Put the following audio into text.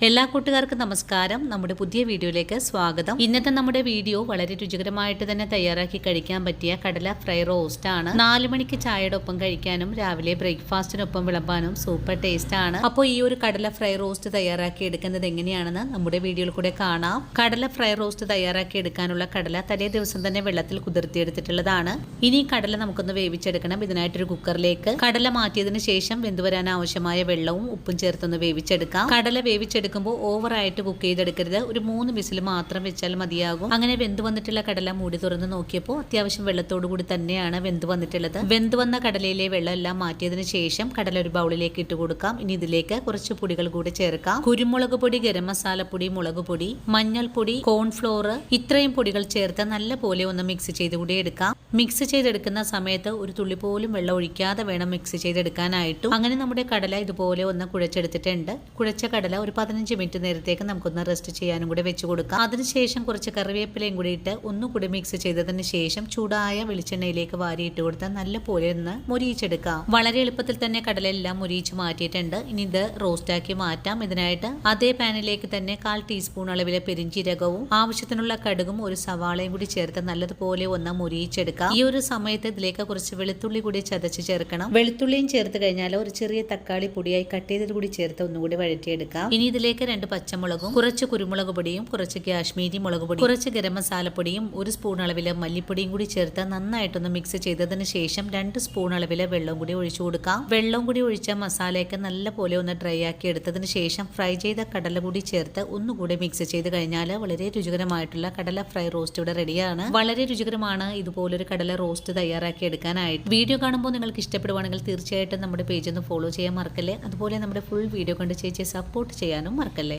എല്ലാ കൂട്ടുകാർക്കും നമസ്കാരം. നമ്മുടെ പുതിയ വീഡിയോയിലേക്ക് സ്വാഗതം. ഇന്നത്തെ നമ്മുടെ വീഡിയോ വളരെ രുചികരമായിട്ട് തന്നെ തയ്യാറാക്കി കഴിക്കാൻ പറ്റിയ കടല ഫ്രൈ റോസ്റ്റ് ആണ്. 4 മണിക്ക് ചായയുടെ ഒപ്പം കഴിക്കാനും രാവിലെ ബ്രേക്ക്ഫാസ്റ്റിനൊപ്പം വിളമ്പാനും സൂപ്പർ ടേസ്റ്റ് ആണ്. അപ്പോൾ ഈ ഒരു കടല ഫ്രൈ റോസ്റ്റ് തയ്യാറാക്കി എടുക്കുന്നത് എങ്ങനെയാണെന്ന് നമ്മുടെ വീഡിയോയിൽ കൂടെ കാണാം. കടല ഫ്രൈ റോസ്റ്റ് തയ്യാറാക്കി എടുക്കാനുള്ള കടല തലേ ദിവസം തന്നെ വെള്ളത്തിൽ കുതിർത്തിയെടുത്തിട്ടുള്ളതാണ്. ഇനി കടല നമുക്കൊന്ന് വേവിച്ചെടുക്കണം. ഇതിനായിട്ടൊരു കുക്കറിലേക്ക് കടല മാറ്റിയതിന് ശേഷം വെന്തുവരാൻ ആവശ്യമായ വെള്ളവും ഉപ്പും ചേർത്തൊന്ന് വേവിച്ചെടുക്കാം. കടല വേവിച്ചെടുക്കുമ്പോൾ ഓവറായിട്ട് കുക്ക് ചെയ്തെടുക്കരുത്. ഒരു 3 വിസിൽ മാത്രം വെച്ചാൽ മതിയാകും. അങ്ങനെ വെന്ത് വന്നിട്ടുള്ള കടല മൂടി തുറന്ന് നോക്കിയപ്പോൾ അത്യാവശ്യം വെള്ളത്തോടു കൂടി തന്നെയാണ് വെന്ത് വന്നിട്ടുള്ളത്. വെന്ത് വന്ന കടലയിലെ വെള്ളം എല്ലാം മാറ്റിയതിനു ശേഷം കടല ഒരു ബൗളിലേക്ക് ഇട്ട് കൊടുക്കാം. ഇനി ഇതിലേക്ക് കുറച്ച് പൊടികൾ കൂടി ചേർക്കാം. കുരുമുളക് പൊടി, ഗരം മസാലപ്പൊടി, മുളക് പൊടി, മഞ്ഞൾപ്പൊടി, കോൺഫ്ലോർ, ഇത്രയും പൊടികൾ ചേർത്ത് നല്ല പോലെ ഒന്ന് മിക്സ് ചെയ്ത് കൂടി എടുക്കാം. മിക്സ് ചെയ്തെടുക്കുന്ന സമയത്ത് ഒരു തുള്ളി പോലും വെള്ളം ഒഴിക്കാതെ വേണം മിക്സ് ചെയ്തെടുക്കാനായിട്ടും. അങ്ങനെ നമ്മുടെ കടല ഇതുപോലെ ഒന്ന് കുഴച്ചെടുത്തിട്ടുണ്ട്. കുഴച്ച കടല ഒരു 15 മിനിറ്റ് നേരത്തേക്ക് നമുക്കൊന്ന് റെസ്റ്റ് ചെയ്യാനും കൂടെ വെച്ച് കൊടുക്കാം. അതിനുശേഷം കുറച്ച് കറിവേപ്പിലയും കൂടി ഇട്ട് ഒന്നുകൂടി മിക്സ് ചെയ്തതിന് ശേഷം ചൂടായ വെളിച്ചെണ്ണയിലേക്ക് വാരിയിട്ട് കൊടുത്താൽ നല്ല പോലെ ഒന്ന് മുരിയിച്ചെടുക്കാം. വളരെ എളുപ്പത്തിൽ തന്നെ കടലെല്ലാം മുരിയിച്ച് മാറ്റിയിട്ടുണ്ട്. ഇനി ഇത് റോസ്റ്റാക്കി മാറ്റാം. ഇതിനായിട്ട് അതേ പാനിലേക്ക് തന്നെ 1/4 ടീസ്പൂൺ അളവിലെ പെരിഞ്ചീരകവും ആവശ്യത്തിനുള്ള കടുകും ഒരു സവാളയും കൂടി ചേർത്ത് നല്ലതുപോലെ ഒന്ന് മുരിയിച്ചെടുക്കാം. ഈ ഒരു സമയത്ത് ഇതിലേക്ക് കുറച്ച് വെളുത്തുള്ളി കൂടി ചതച്ച് ചേർക്കണം. വെളുത്തുള്ളിയും ചേർത്ത് കഴിഞ്ഞാൽ ഒരു ചെറിയ തക്കാളി പൊടിയായി കട്ട് ചെയ്തത് കൂടി ചേർത്ത് ഒന്നുകൂടി വഴറ്റിയെടുക്കാം. ഇനി ഇതിലേക്ക് 2 പച്ചമുളകും കുറച്ച് കുരുമുളക് പൊടിയും കുറച്ച് കാശ്മീരി മുളക് പൊടിയും കുറച്ച് ഗരം മസാലപ്പൊടിയും 1 സ്പൂൺ അളവിലെ മല്ലിപ്പൊടിയും കൂടി ചേർത്ത് നന്നായിട്ടൊന്ന് മിക്സ് ചെയ്തതിന് ശേഷം 2 സ്പൂൺ അളവിലെ വെള്ളം കൂടി ഒഴിച്ചു കൊടുക്കാം. വെള്ളം കൂടി ഒഴിച്ച മസാലയൊക്കെ നല്ല പോലെ ഒന്ന് ഡ്രൈ ആക്കി എടുത്തതിന് ശേഷം ഫ്രൈ ചെയ്ത കടല കൂടി ചേർത്ത് ഒന്നുകൂടി മിക്സ് ചെയ്ത് കഴിഞ്ഞാൽ വളരെ രുചികരമായിട്ടുള്ള കടല ഫ്രൈ റോസ്റ്റ് ഇവിടെ റെഡിയാണ്. വളരെ രുചികരമാണ് ഇതുപോലൊരു കടല റോസ്റ്റ് തയ്യാറാക്കി എടുക്കാനായിട്ട്. വീഡിയോ കാണുമ്പോൾ നിങ്ങൾക്ക് ഇഷ്ടപ്പെടുവാണെങ്കിൽ തീർച്ചയായിട്ടും നമ്മുടെ പേജ് ഒന്ന് ഫോളോ ചെയ്യാൻ മറക്കല്ലേ. അതുപോലെ നമ്മുടെ ഫുൾ വീഡിയോ കണ്ട് ചേച്ചിയെ സപ്പോർട്ട് ചെയ്യാനും മറക്കല്ലേ.